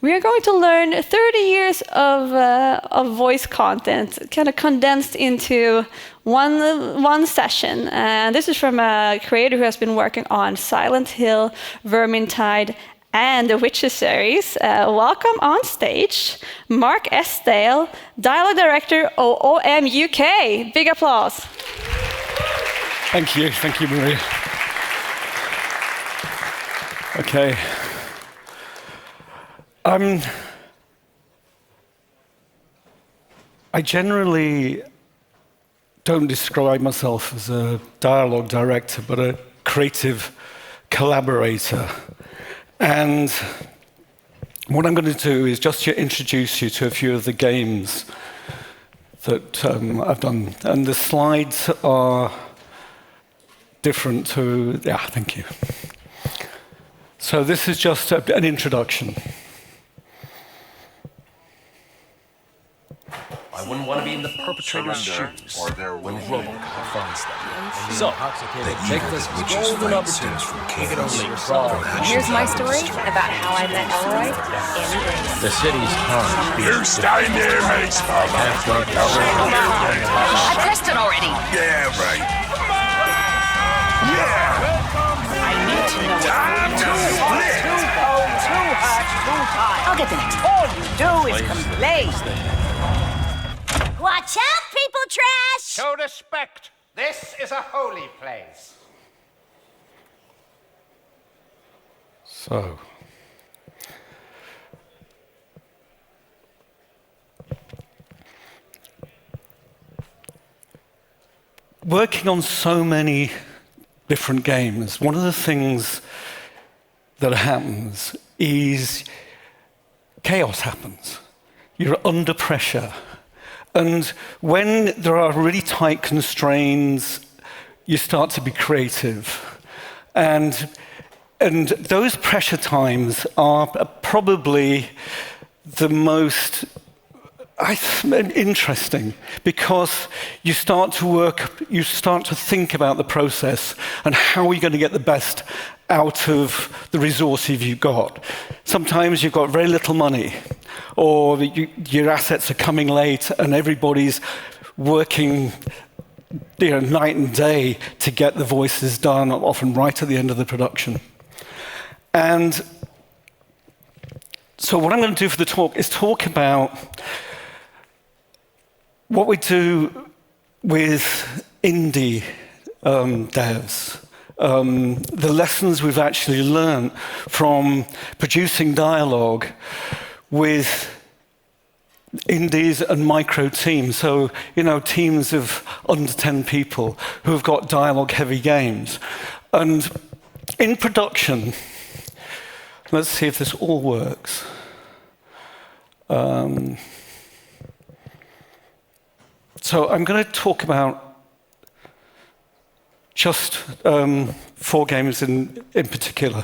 we are going to learn 30 years of voice content, kind of condensed into one session. And this is from a creator who has been working on Silent Hill, Vermintide, and the Witcher series. Welcome on stage, Mark Estdale, Dialogue Director of OM UK. Big applause. Thank you, Maria. Okay. I generally don't describe myself as a dialogue director, but a creative collaborator. And what I'm going to do is just to introduce you to a few of the games that I've done. And the slides are different to, yeah, thank you. So this is just an introduction. I wouldn't want to be in the perpetrator's shoes when Robocop finds them. So, they take this golden opportunity to only crawl. Here's my story about how I met Elroy and Grace. The city's harm. You stay near me, Spotlight. I pressed it already. Yeah, right. Yeah! I need to know Time to split! I'll get the next. All you do is complain. Watch out, people trash! Show respect. This is a holy place. So, working on so many different games, one of the things that happens is chaos happens. You're under pressure. And when there are really tight constraints, you start to be creative. And those pressure times are probably the most interesting, because you start to think about the process and how are you going to get the best out of the resources you've got. Sometimes you've got very little money, or your assets are coming late and everybody's working night and day to get the voices done, often right at the end of the production. And so what I'm going to do for the talk is talk about what we do with indie devs. The lessons we've actually learned from producing dialogue with indies and micro teams. So, teams of under 10 people who have got dialogue-heavy games. And in production, let's see if this all works. So I'm going to talk about just 4 games in particular.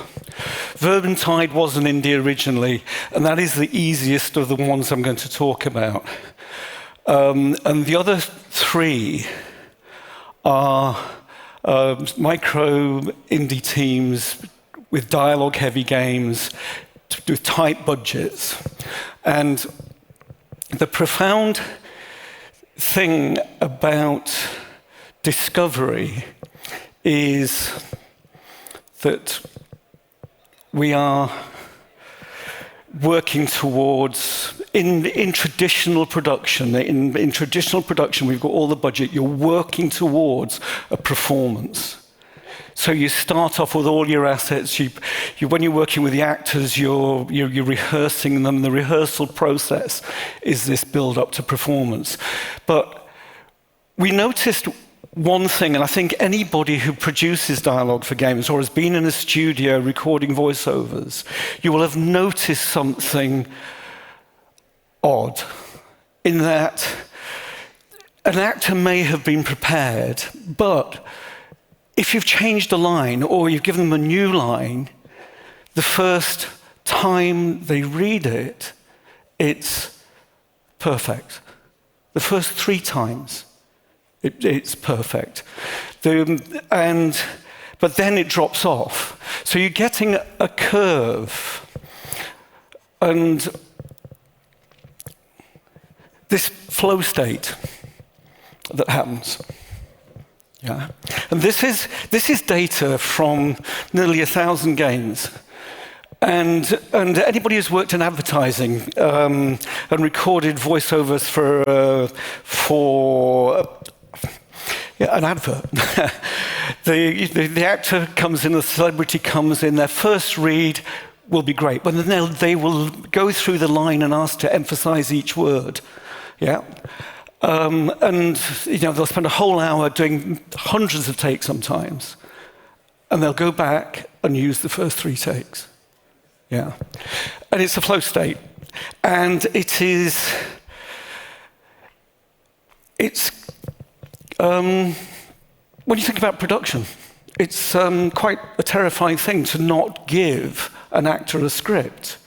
Vermintide was an indie originally, and that is the easiest of the ones I'm going to talk about. And the other 3 are micro indie teams with dialogue-heavy games with tight budgets. And the profound thing about discovery is that we are working towards, in traditional production, in traditional production we've got all the budget, you're working towards a performance. So you start off with all your assets. When you're working with the actors, you're rehearsing them. The rehearsal process is this build-up to performance. But we noticed one thing, and I think anybody who produces dialogue for games or has been in a studio recording voiceovers, you will have noticed something odd, in that an actor may have been prepared, but if you've changed a line or you've given them a new line, the first time they read it, it's perfect. The first 3 times, it's perfect. But then it drops off. So you're getting a curve And this flow state that happens. Yeah. And this is data from nearly 1,000 games. And anybody who's worked in advertising and recorded voiceovers for an advert, the actor comes in, the celebrity comes in, their first read will be great, but then they will go through the line and ask to emphasize each word. Yeah. And they'll spend a whole hour doing hundreds of takes sometimes, and they'll go back and use the first 3 takes. Yeah, and it's a flow state, and it's when you think about production, it's quite a terrifying thing to not give an actor a script,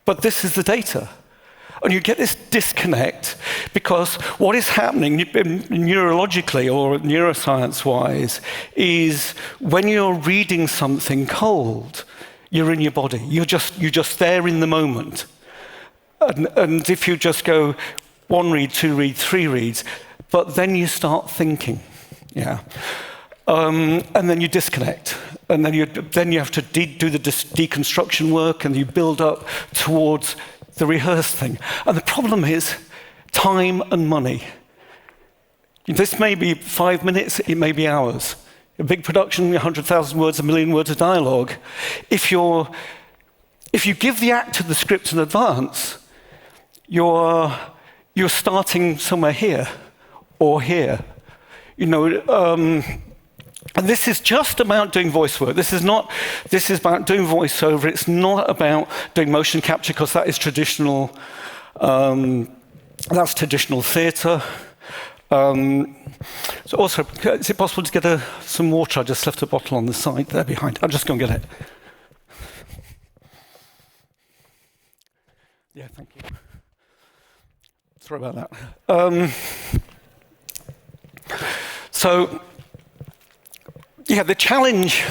but this is the data. And you get this disconnect because what is happening neurologically or neuroscience-wise is when you're reading something cold, you're in your body. You're just there in the moment. And if you just go 1 read, 2 read, 3 reads, but then you start thinking, yeah. And then you disconnect. And then you have to do the deconstruction work, and you build up towards the rehearsed thing. And the problem is time and money. This may be 5 minutes, it may be hours. A big production, 100,000 words, 1 million words of dialogue. If you give the actor the script in advance, you're starting somewhere here or here. And this is just about doing voice work. This is about doing voiceover. It's not about doing motion capture, because that is traditional. That's traditional theatre. So also, is it possible to get some water? I just left a bottle on the side there behind. I'll just go and get it. Yeah, thank you. Sorry about that. So. Yeah, the challenge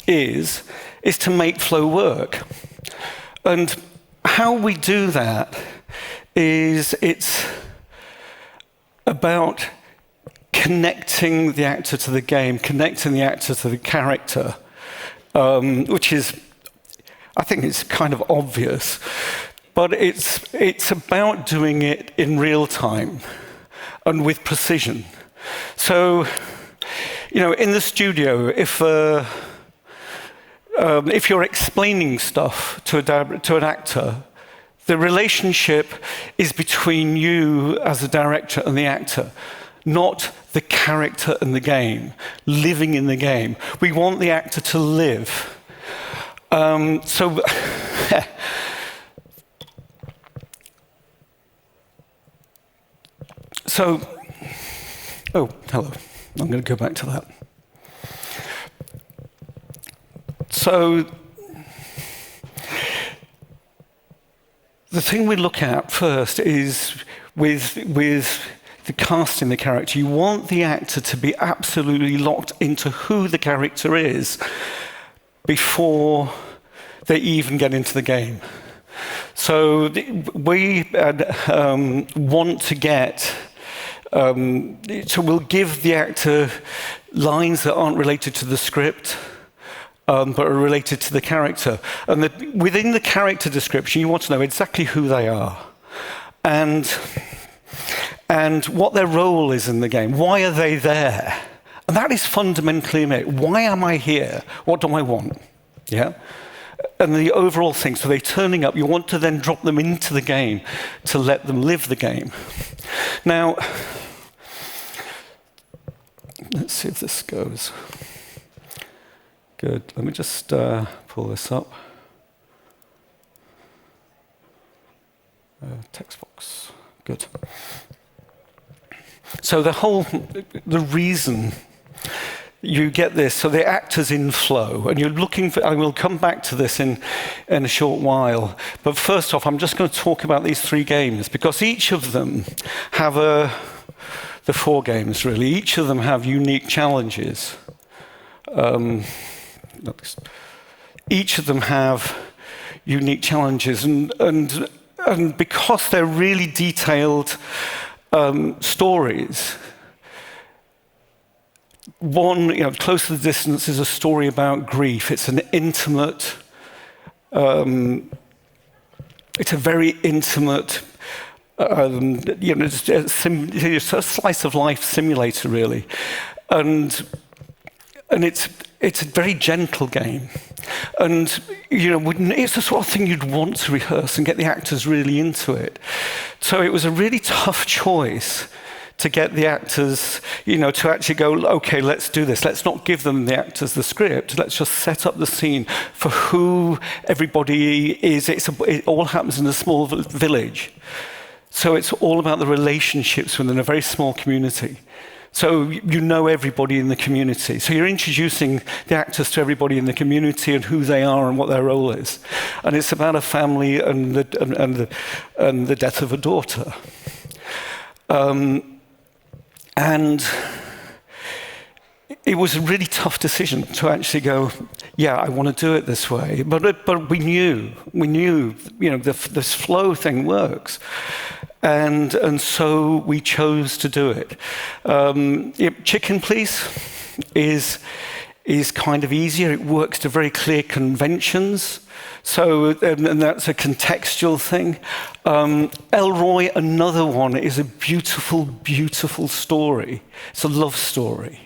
is to make flow work. And how we do that is it's about connecting the actor to the game, connecting the actor to the character, which is, I think it's kind of obvious, but it's about doing it in real time and with precision. So, in the studio, if you're explaining stuff to an actor, the relationship is between you as a director and the actor, not the character and the game, living in the game. We want the actor to live. So oh, hello. I'm going to go back to that. So the thing we look at first is with the casting the character. You want the actor to be absolutely locked into who the character is before they even get into the game. So we want to get. So we'll give the actor lines that aren't related to the script, but are related to the character. And within the character description, you want to know exactly who they are and what their role is in the game. Why are they there? And that is fundamentally it. Why am I here? What do I want? Yeah? And the overall thing, so they're turning up. You want to then drop them into the game to let them live the game. Now, let's see if this goes. Good. Let me just pull this up. Text box. Good. So the reason you get this, so the actor's in flow, and you're looking for, I will come back to this in a short while, but first off, I'm just going to talk about these 3 games, because each of them have the 4 games really, each of them have unique challenges. Each of them have unique challenges. And because they're really detailed stories, one, Close to the Distance is a story about grief. It's an intimate, it's a very intimate, it's a slice of life simulator, really. And it's a very gentle game. And, it's the sort of thing you'd want to rehearse and get the actors really into it. So it was a really tough choice to get the actors, to actually go, okay, let's do this. Let's not give them, the actors, the script. Let's just set up the scene for who everybody is. It all happens in a small village. So it's all about the relationships within a very small community. So you know everybody in the community. So you're introducing the actors to everybody in the community and who they are and what their role is. And it's about a family and the death of a daughter. And it was a really tough decision to actually go, yeah, I want to do it this way. But we knew, this flow thing works. And so we chose to do it. Chicken Police is kind of easier. It works to very clear conventions. So, and that's a contextual thing. Elroy, another one, is a beautiful, beautiful story. It's a love story.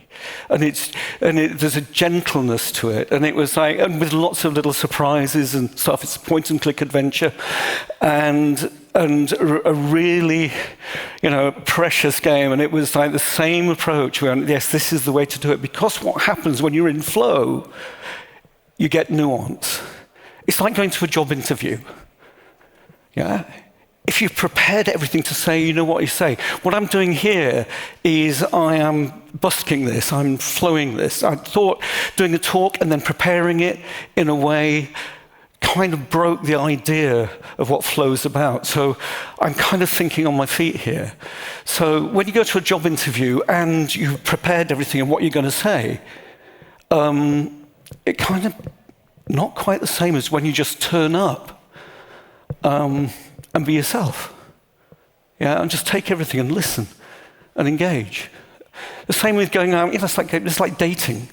And there's a gentleness to it. And it was and with lots of little surprises and stuff. It's a point and click adventure. And a really, precious game. And it was like the same approach. We went, yes, this is the way to do it. Because what happens when you're in flow, you get nuance. It's like going to a job interview. Yeah? If you've prepared everything to say, you know what you say. What I'm doing here is I am busking this, I'm flowing this. I thought doing a talk and then preparing it in a way kind of broke the idea of what flow's about. So I'm kind of thinking on my feet here. So when you go to a job interview and you've prepared everything and what you're going to say, it kind of not quite the same as when you just turn up and be yourself. Yeah, and just take everything and listen and engage. The same with going out, it's like dating.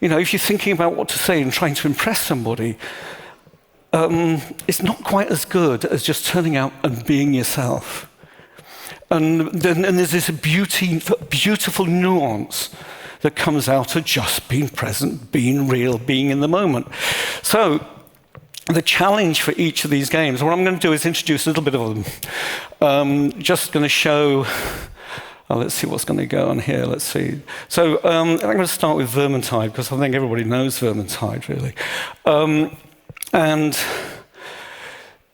If you're thinking about what to say and trying to impress somebody, it's not quite as good as just turning out and being yourself. And there's this beautiful nuance that comes out of just being present, being real, being in the moment. So the challenge for each of these games, what I'm going to do is introduce a little bit of them. Just going to show, let's see what's going to go on here, let's see. So I'm going to start with Vermintide, because I think everybody knows Vermintide, really. And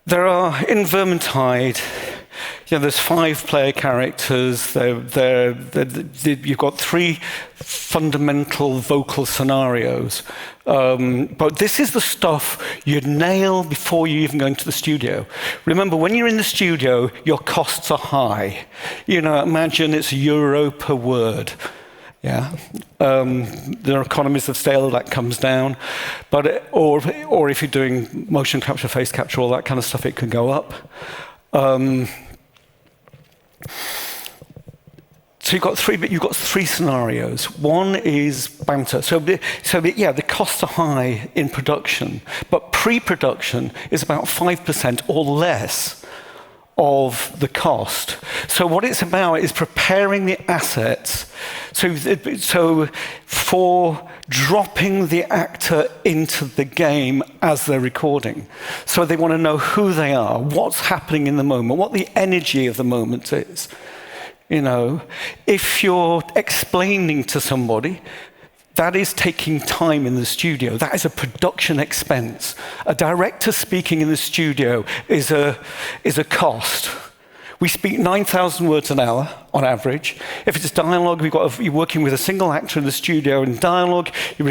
there are, in Vermintide, there's 5 player characters. You've got 3 fundamental vocal scenarios. But this is the stuff you nail before you even go into the studio. Remember, when you're in the studio, your costs are high. Imagine it's €1 per word. Yeah, there are economies of scale that comes down, or if you're doing motion capture, face capture, all that kind of stuff, it can go up. So you've got 3 scenarios. One is banter. So the costs are high in production, but pre-production is about 5% or less of the cost. So what it's about is preparing the assets. So for dropping the actor into the game as they're recording. So they want to know who they are, what's happening in the moment, what the energy of the moment is. If you're explaining to somebody, that is taking time in the studio. That is a production expense. A director speaking in the studio is a cost. We speak 9,000 words an hour on average. If it's dialogue, you're working with a single actor in the studio. In dialogue, you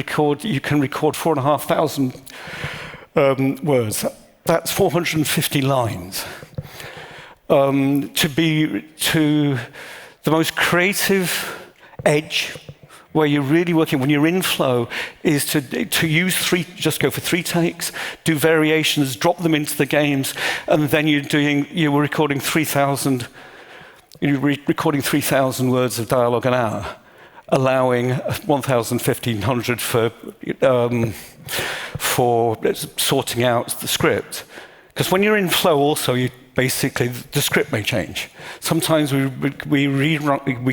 can record 4,500 words. That's 450 lines. To the most creative edge where you're really working, when you're in flow, is to use just go for 3 takes, do variations, drop them into the games, and then you were recording 3,000 words of dialogue an hour, allowing 1,500 for sorting out the script. Because when you're in flow also, basically the script may change. Sometimes we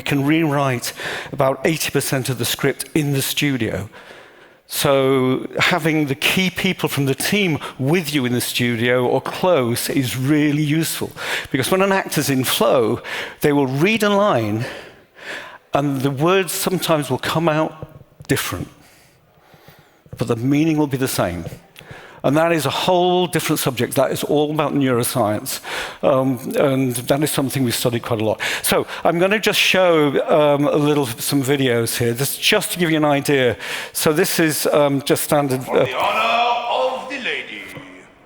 can rewrite about 80% of the script in the studio. So having the key people from the team with you in the studio or close is really useful. Because when an actor's in flow, they will read a line and the words sometimes will come out different, but the meaning will be the same. And that is a whole different subject. That is all about neuroscience. And that is something we've studied quite a lot. So I'm going to just show some videos here, just to give you an idea. So this is just standard. For the honor of the lady.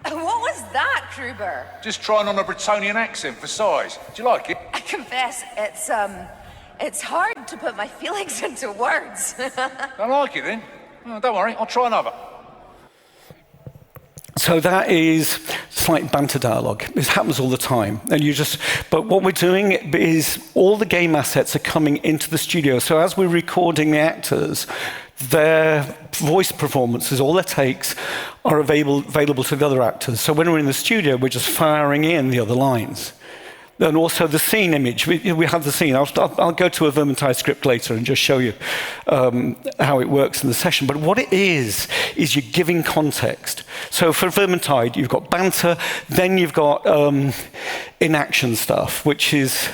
What was that, Kruber? Just trying on a Bretonian accent for size. Do you like it? I confess, it's hard to put my feelings into words. Don't like it then? Oh, don't worry, I'll try another. So that is slight banter dialogue. This happens all the time. But what we're doing is all the game assets are coming into the studio. So as we're recording the actors, their voice performances, all their takes, are available to the other actors. So when we're in the studio, we're just firing in the other lines. And also the scene image. We have the scene. I'll go to a Vermintide script later and just show you how it works in the session. But what it is you're giving context. So for Vermintide, you've got banter, then you've got in-action stuff, which is...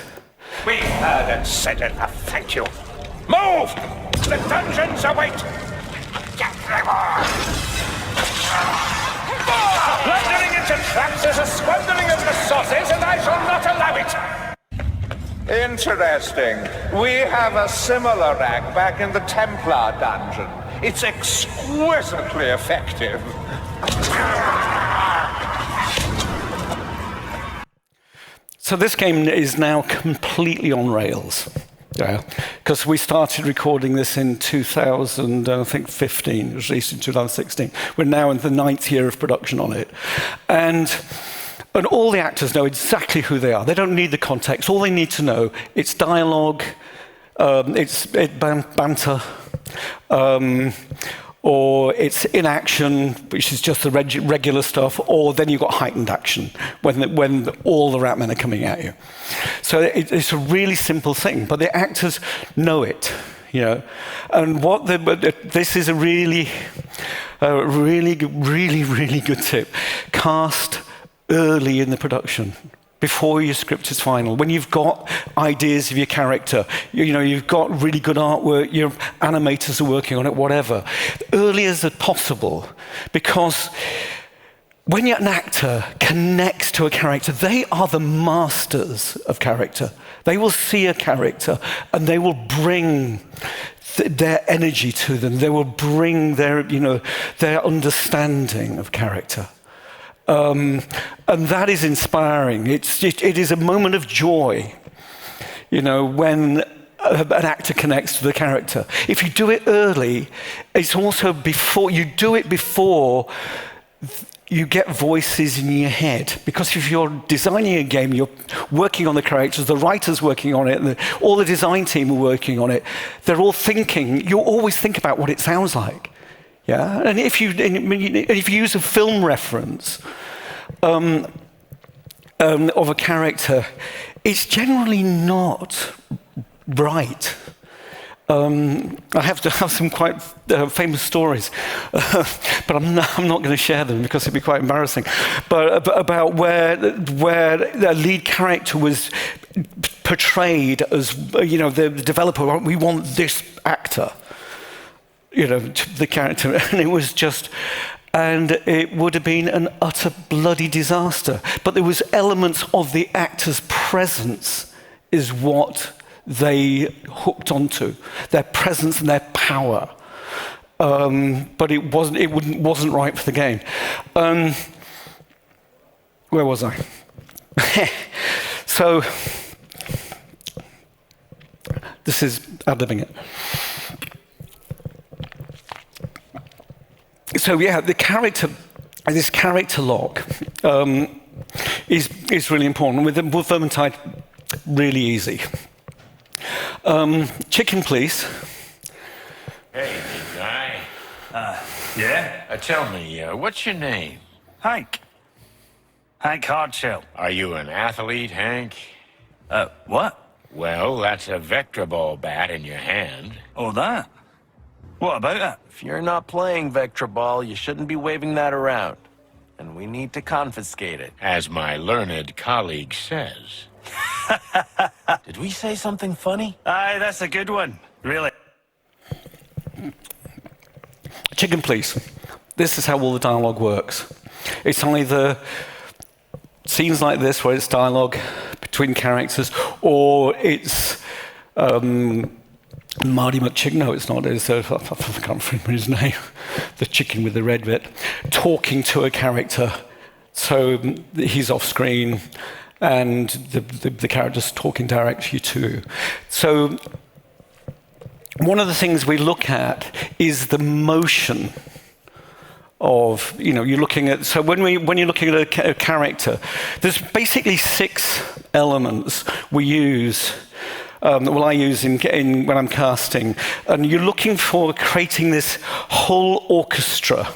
We heard and said it. Thank you. Move! The dungeons await! Blundering into traps is a squandering of resources, and I shall not allow it! Interesting. We have a similar act back in the Templar dungeon. It's exquisitely effective. So this game is now completely on rails. Yeah, because we started recording this in 2015. It was released in 2016. We're now in the 9th year of production on it. And all the actors know exactly who they are. They don't need the context. All they need to know, it's dialogue, it's banter, or it's in action, which is just the regular stuff, or then you've got heightened action, when all the rat men are coming at you. So it's a really simple thing, but the actors know it, you know. And this is a really good tip. Cast early in the production, before your script is final, when you've got ideas of your character, you've got really good artwork, your animators are working on it, whatever, early as possible, because when an actor connects to a character, they are the masters of character. They will see a character and they will bring their energy to them. They will bring their understanding of character. And that is inspiring. It is a moment of joy, when an actor connects to the character. If you do it early, it's also before you do it before you get voices in your head. Because if you're designing a game, you're working on the characters, the writer's working on it, and all the design team are working on it. They're all thinking. You always think about what it sounds like. Yeah, and if you use a film reference of a character, it's generally not right. I have to have some quite famous stories, but I'm not going to share them because it'd be quite embarrassing. But about where the lead character was portrayed as, the developer, we want this actor. The character, and it would have been an utter bloody disaster. But there was elements of the actor's presence is what they hooked onto, their presence and their power. But it wasn't right for the game. Where was I? So this is ad-libbing it. So yeah, this character lock is really important. With Vermintide, really easy. Chicken, please. Hey, big guy. Yeah? Tell me, what's your name? Hank. Hank Hardshell. Are you an athlete, Hank? What? Well, that's a vector ball bat in your hand. Oh, that? What about that? If you're not playing Vector Ball, you shouldn't be waving that around. And we need to confiscate it. As my learned colleague says. Did we say something funny? Aye, that's a good one. Really. Chicken, please. This is how all the dialogue works. It's either scenes like this where it's dialogue between characters, or it's Marty McChicken. No, it's not. It's I can't remember his name. The chicken with the red bit, talking to a character. So he's off screen, and the character's talking directly to you. So one of the things we look at is the motion of, you're looking at, so when you're looking at a character, there's basically 6 elements we use, I use when I'm casting, and you're looking for creating this whole orchestra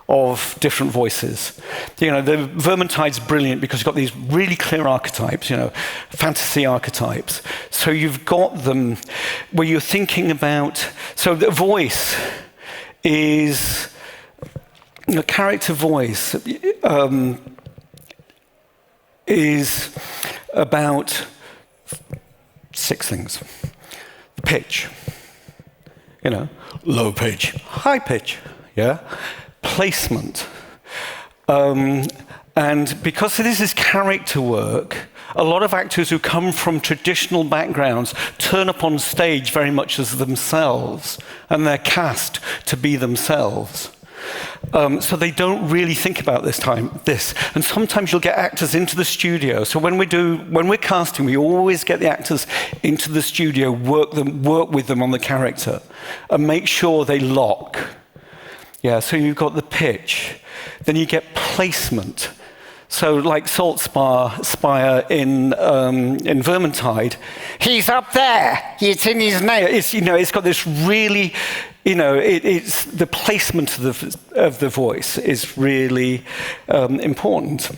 of different voices. The Vermintide's brilliant because you've got these really clear archetypes, fantasy archetypes. So you've got them where you're thinking about, so the voice is, character voice is about 6 things. The pitch, low pitch, high pitch, yeah? Placement. And because this is character work, a lot of actors who come from traditional backgrounds turn up on stage very much as themselves, and they're cast to be themselves. So they don't really think about this. And sometimes you'll get actors into the studio. So when we're casting, we always get the actors into the studio, work with them on the character, and make sure they lock. Yeah, so you've got the pitch. Then you get placement. So like Salt Spire in Vermintide, he's up there. It's in his nail. It's got this really, it's the placement of the voice is really important.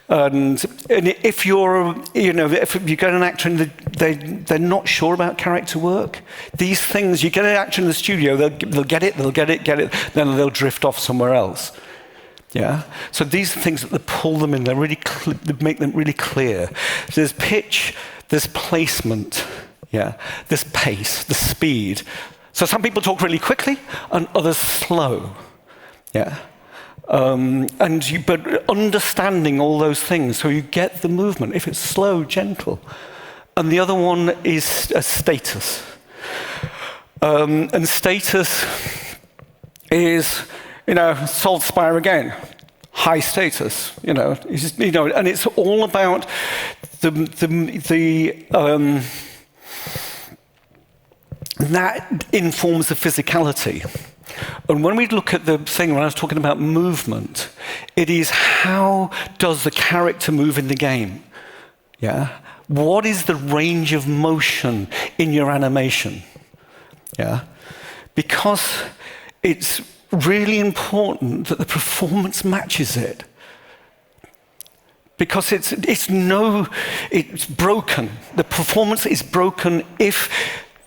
And if you're, if you get an actor and they're not sure about character work, these things, you get an actor in the studio, they'll get it, then they'll drift off somewhere else. Yeah. So these are things that pull them in. They make them really clear. So there's pitch, there's placement, yeah. There's pace, the speed. So some people talk really quickly, and others slow, yeah. But understanding all those things, so you get the movement. If it's slow, gentle. And the other one is a status. And status is, Salt Spire again, high status. And it's all about that informs the physicality. And when we look at the thing, when I was talking about movement, it is how does the character move in the game? Yeah. What is the range of motion in your animation? Yeah. Because it's really important that the performance matches it. Because it's broken. The performance is broken if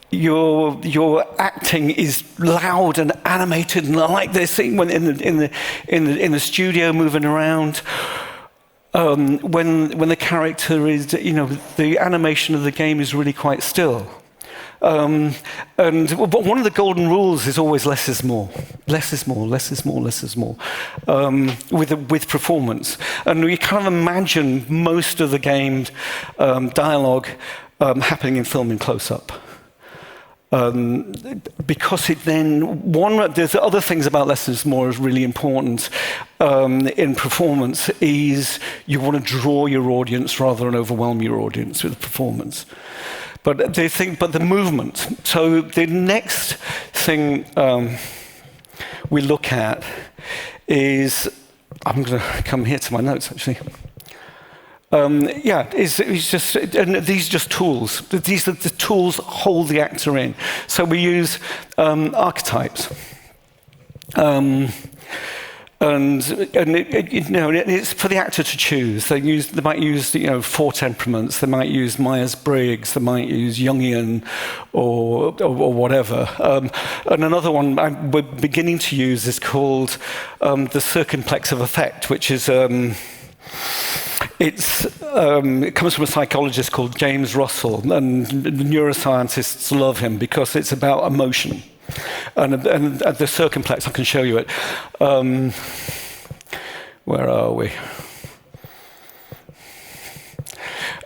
your acting is loud and animated and like this thing when in the studio moving around. When the character is, the animation of the game is really quite still. But one of the golden rules is always less is more. Less is more, less is more, less is more, with performance. And we kind of imagine most of the game's dialogue happening in film in close-up. Because it then, there's other things about less is more is really important in performance is you want to draw your audience rather than overwhelm your audience with performance. But the movement. So the next thing we look at is, I'm going to come here to my notes actually. It's just, and these are just tools. These are the tools that hold the actor in. So we use archetypes. It's for the actor to choose. They might use 4 temperaments. They might use Myers-Briggs. They might use Jungian, or whatever. And another one we're beginning to use is called the circumplex of affect, which is it comes from a psychologist called James Russell, and the neuroscientists love him because it's about emotion. And the circumplex, I can show you it. Where are we?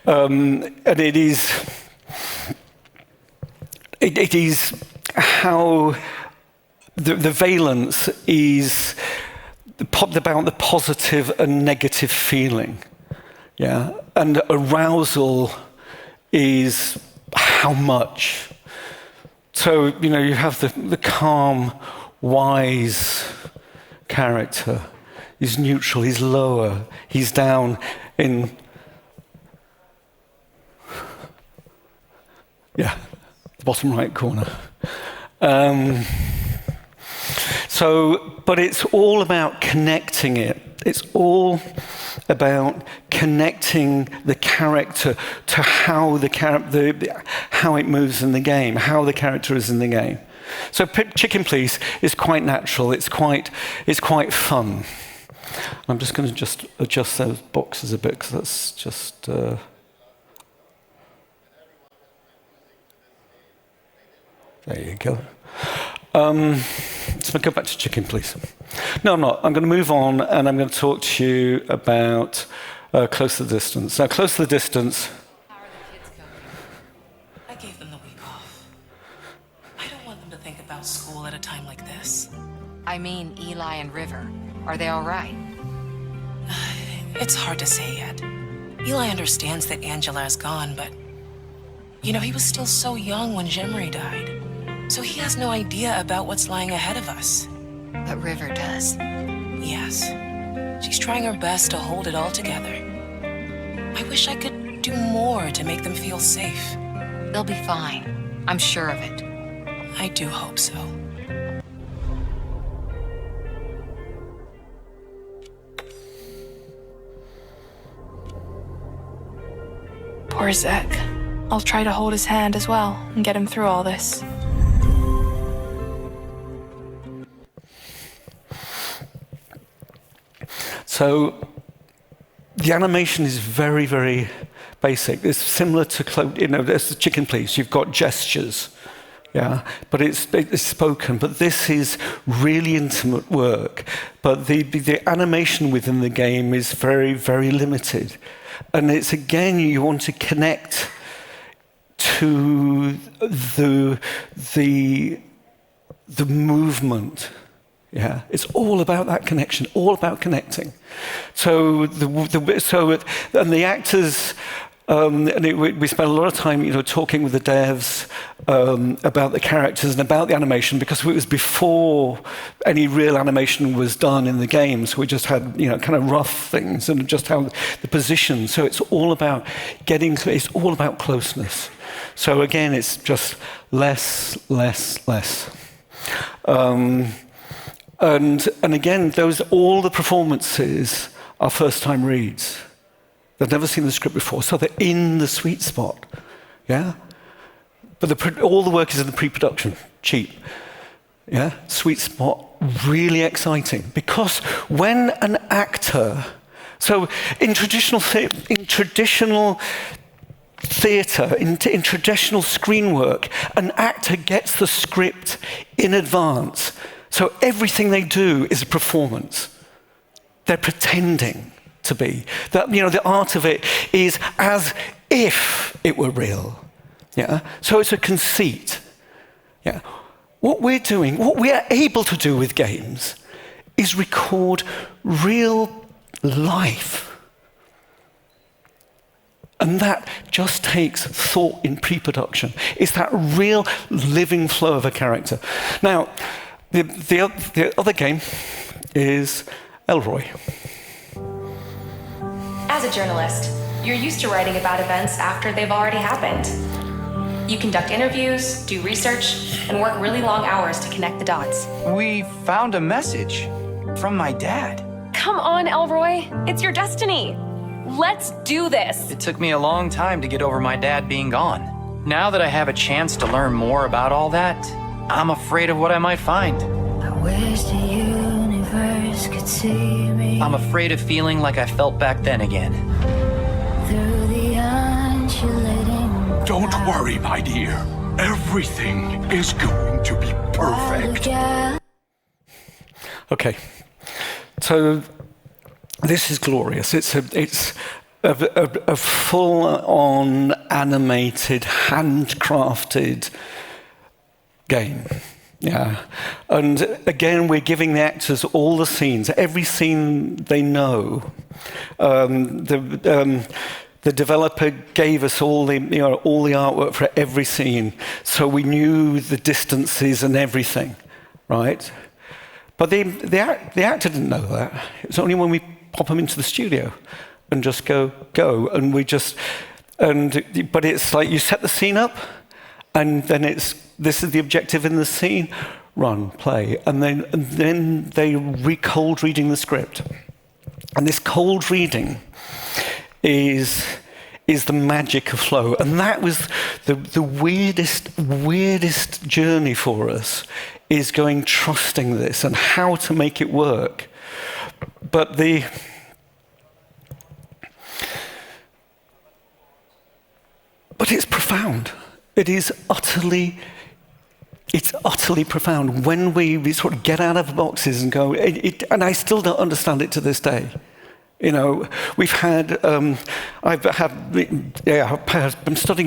And it is how the valence is about the positive and negative feeling. Yeah, and arousal is how much. So, you have the calm, wise character. He's neutral, he's lower, he's down in, the bottom right corner. But it's all about connecting it. It's all about connecting the character to how how it moves in the game, how the character is in the game. So Chicken Please is quite natural. It's quite fun. I'm just going to adjust those boxes a bit because that's just. There you go. So go back to Chicken Please. No, I'm not. I'm going to move on, and I'm going to talk to you about Close to the Distance. Now, Close to the Distance. How are the kids coping? I gave them the week off. I don't want them to think about school at a time like this. I mean, Eli and River. Are they all right? It's hard to say yet. Eli understands that Angela is gone, but he was still so young when Jemri died. So he has no idea about what's lying ahead of us. But River does. Yes. She's trying her best to hold it all together. I wish I could do more to make them feel safe. They'll be fine. I'm sure of it. I do hope so. Poor Zek. I'll try to hold his hand as well and get him through all this. So the animation is very, very basic. It's similar to, there's the Chicken Please. You've got gestures, but it's spoken. But this is really intimate work. But the animation within the game is very, very limited. And it's, again, you want to connect to the movement. Yeah, it's all about that connection, all about connecting. So the actors, we spent a lot of time, talking with the devs about the characters and about the animation, because it was before any real animation was done in the game. So we just had, kind of rough things and just how the position. So it's all about it's all about closeness. So again, it's just less. And again, all the performances are first-time reads. They've never seen the script before, so they're in the sweet spot, But all the work is in the pre-production, cheap, sweet spot, really exciting. Because when an actor, so in traditional theatre, in traditional screen work, an actor gets the script in advance. So everything they do is a performance. They're pretending to be. The art of it is as if it were real. So it's a conceit. What we're doing, what we are able to do with games, is record real life. And that just takes thought in pre-production. It's that real living flow of a character. Now, The other game is Elroy. As a journalist, you're used to writing about events after they've already happened. You conduct interviews, do research, and work really long hours to connect the dots. We found a message from my dad. Come on, Elroy. It's your destiny. Let's do this. It took me a long time to get over my dad being gone. Now that I have a chance to learn more about all that, I'm afraid of what I might find. I wish the universe could see me. I'm afraid of feeling like I felt back then again. Through the undulating. Don't worry, my dear. Everything is going to be perfect. Okay, so this is glorious. It's a full-on animated, handcrafted game. Yeah, and again, we're giving the actors all the scenes, every scene they know. The developer gave us all the artwork for every scene, so we knew the distances and everything, right? But the actor didn't know that. It was only when we pop them into the studio and just go, and we just, but it's like you set the scene up, and then this is the objective in the scene, run, play, and then they cold reading the script, and this cold reading is the magic of flow. And that was the weirdest journey for us, is trusting this and how to make it work. But it's profound. It's utterly profound when we sort of get out of the boxes and go, and I still don't understand it to this day. You know, we've had, I'm studying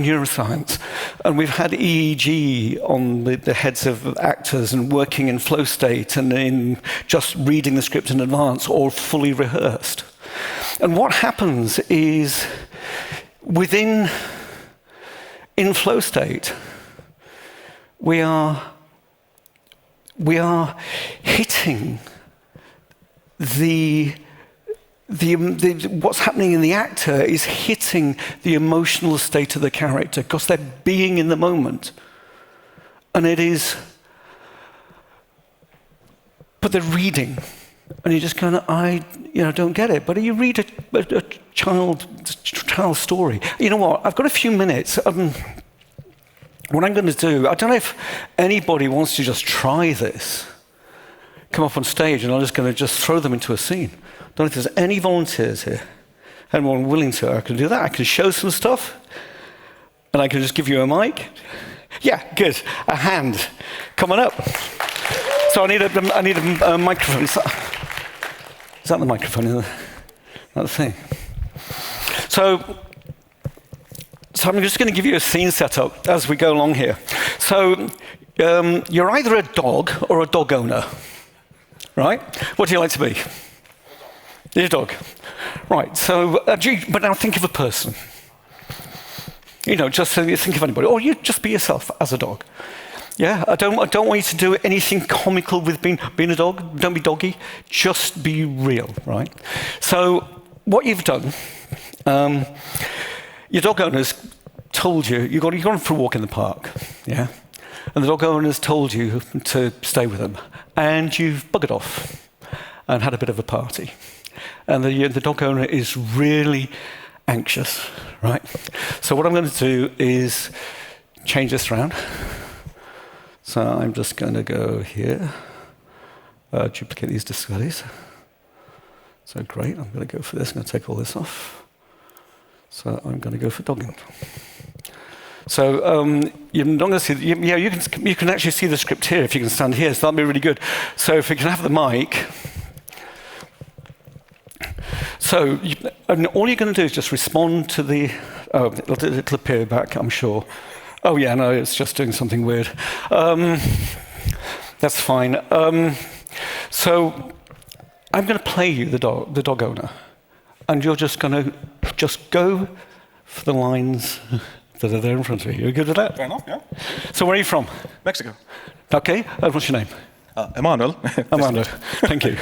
neuroscience, and we've had EEG on the heads of actors and working in flow state and in just reading the script in advance or fully rehearsed. And what happens is, in flow state, we are hitting what's happening in the actor is hitting the emotional state of the character because they're being in the moment. And but they're reading. And you're just kind of, don't get it. But you read a child's story. You know what? I've got a few minutes. What I'm going to do, I don't know if anybody wants to just try this. Come up on stage, and I'm just going to throw them into a scene. Don't know if there's any volunteers here. Anyone willing to? I can do that. I can show some stuff, and I can just give you a mic. Yeah, good. A hand. Come on up. So I need a microphone. Is that the microphone? Is that the thing? So I'm just going to give you a scene setup as we go along here. So you're either a dog or a dog owner, right? What do you like to be? You're a dog. Right, so, but now think of a person. Just think of anybody. Or you just be yourself as a dog. Yeah, I don't want you to do anything comical with being a dog. Don't be doggy. Just be real, right? So what you've done, your dog owner's told you, you've gone for a walk in the park, yeah? And the dog owner's told you to stay with them. And you've buggered off and had a bit of a party. And the dog owner is really anxious, right? So what I'm going to do is change this around. So I'm just going to go here, duplicate these displays. So great, I'm going to go for this. I'm going to take all this off. So I'm going to go for dogging. So you're not going to see, you can actually see the script here if you can stand here. So that'll be really good. So if we can have the mic. So all you're going to do is just respond to the, it'll appear back, I'm sure. Oh yeah, no, it's just doing something weird. That's fine. So I'm going to play you the dog owner, and you're just going to go for the lines that are there in front of you. You're good with that? Fair enough, yeah. So where are you from? Mexico. Okay, what's your name? Emanuel. Emanuel, thank you.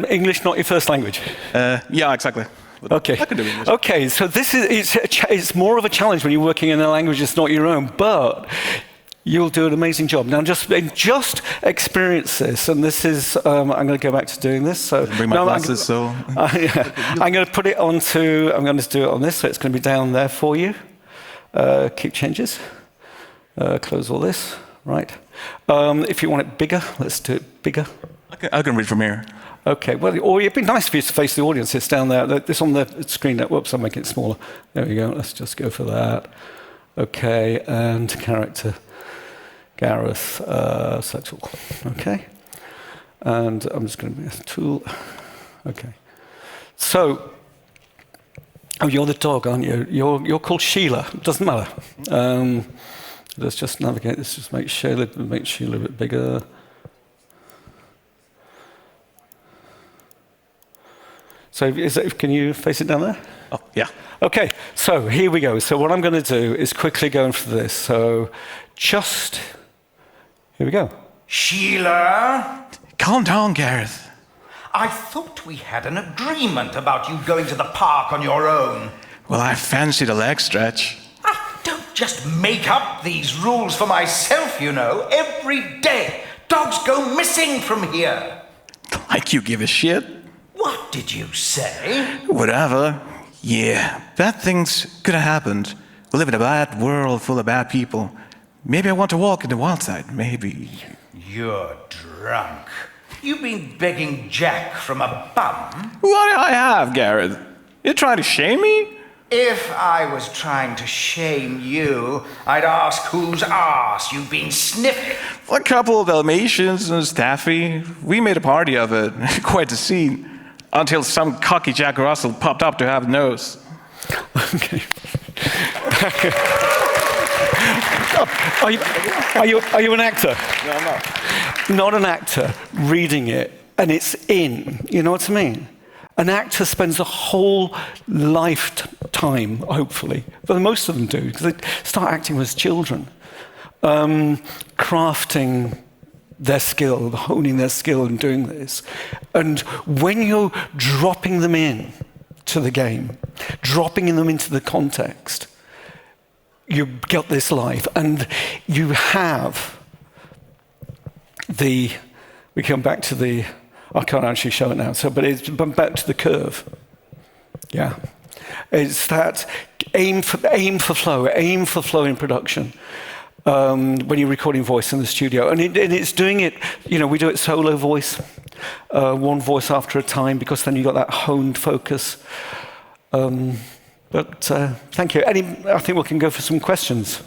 English not your first language? Yeah, exactly. Okay. I can do English. Okay, so this is it's more of a challenge when you're working in a language that's not your own, but you'll do an amazing job. Now, just experience this, and this is I'm going to go back to doing this. So bring my glasses. I'm going to put it onto. I'm going to do it on this, so it's going to be down there for you. Keep changes. Close all this. Right. If you want it bigger, let's do it bigger. I can read from here. Okay, well, or it'd be nice for you to face the audience. It's down there. This on the screen. Whoops, I'm making it smaller. There we go. Let's just go for that. Okay, and character, Gareth, select all. Okay, and I'm just going to be a tool. Okay, so, oh, you're the dog, aren't you? You're called Sheila. It doesn't matter. Let's just navigate this. Just make Sheila a bit bigger. So can you face it down there? Oh, yeah. Okay, so here we go. So what I'm going to do is quickly go in for this. So just, here we go. Sheila? Calm down, Gareth. I thought we had an agreement about you going to the park on your own. Well, I fancy the leg stretch. I don't just make up these rules for myself, you know. Every day, dogs go missing from here. Like you give a shit. What did you say? Whatever. Yeah, bad things could have happened. We live in a bad world full of bad people. Maybe I want to walk in the wild side, maybe. You're drunk. You've been begging Jack from a bum. What do I have, Gareth? You trying to shame me? If I was trying to shame you, I'd ask whose arse you've been sniffing. A couple of Dalmatians and Staffy. We made a party of it. Quite a scene. Until some cocky Jack Russell popped up to have a nose. Okay. Are you an actor? No, I'm not. Not an actor reading it, and it's in. You know what I mean? An actor spends a whole lifetime, hopefully, but most of them do, because they start acting as children, crafting their skill, honing their skill in doing this. And when you're dropping them in to the game, dropping them into the context, you get this life. And you have we come back to I can't actually show it now, but it's back to the curve. Yeah. It's that aim for flow in production. When you're recording voice in the studio. And it's doing it, we do it solo voice, one voice after a time, because then you've got that honed focus. But thank you. I think we can go for some questions.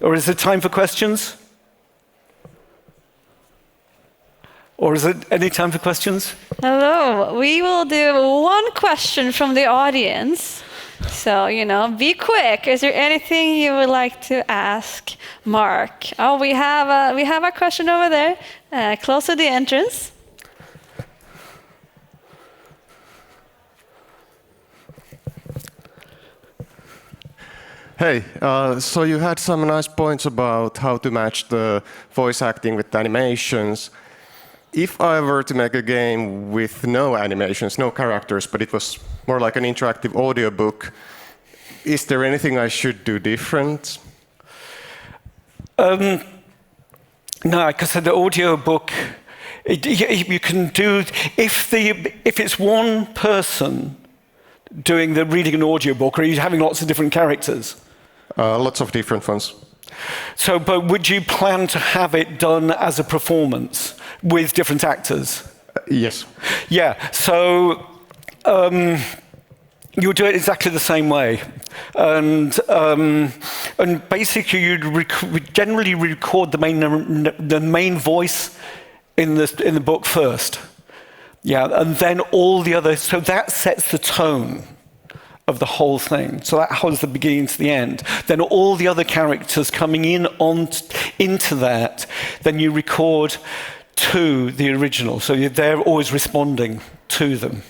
Or is it time for questions? Or is it any time for questions? Hello. We will do one question from the audience. So, be quick. Is there anything you would like to ask Mark? Oh, we have a question over there, close to the entrance. Hey, so you had some nice points about how to match the voice acting with the animations. If I were to make a game with no animations, no characters, but it was more like an interactive audiobook, is there anything I should do different? No, because the audiobook, you can do, if it's one person doing the reading an audiobook, or are you having lots of different characters? Lots of different ones. So, but would you plan to have it done as a performance with different actors? Yes. Yeah, so you'll do it exactly the same way. And basically you'd generally record the main voice in the book first. Yeah, and then all the other, so that sets the tone of the whole thing. So that holds the beginning to the end. Then all the other characters coming into that, then you record to the original. So they're always responding to them.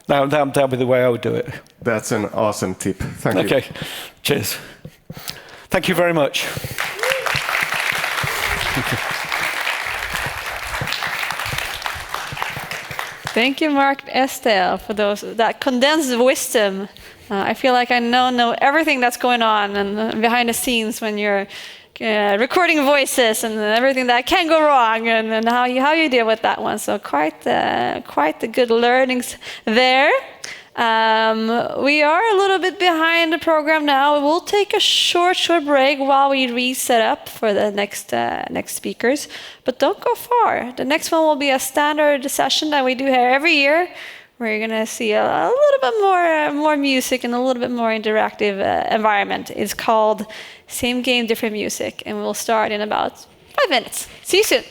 Now, that'll be the way I would do it. That's an awesome tip. Thank you. Okay, cheers. Thank you very much. Thank you. Thank you, Mark Estdale, for that condensed wisdom. I feel like I know everything that's going on and behind the scenes when you're recording voices and everything that can go wrong, and how you deal with that one. So quite the good learnings there. We are a little bit behind the program now. We'll take a short break while we reset up for the next speakers. But don't go far. The next one will be a standard session that we do here every year, where you're going to see a little bit more music and a little bit more interactive environment. It's called Same Game, Different Music, and we'll start in about 5 minutes. See you soon.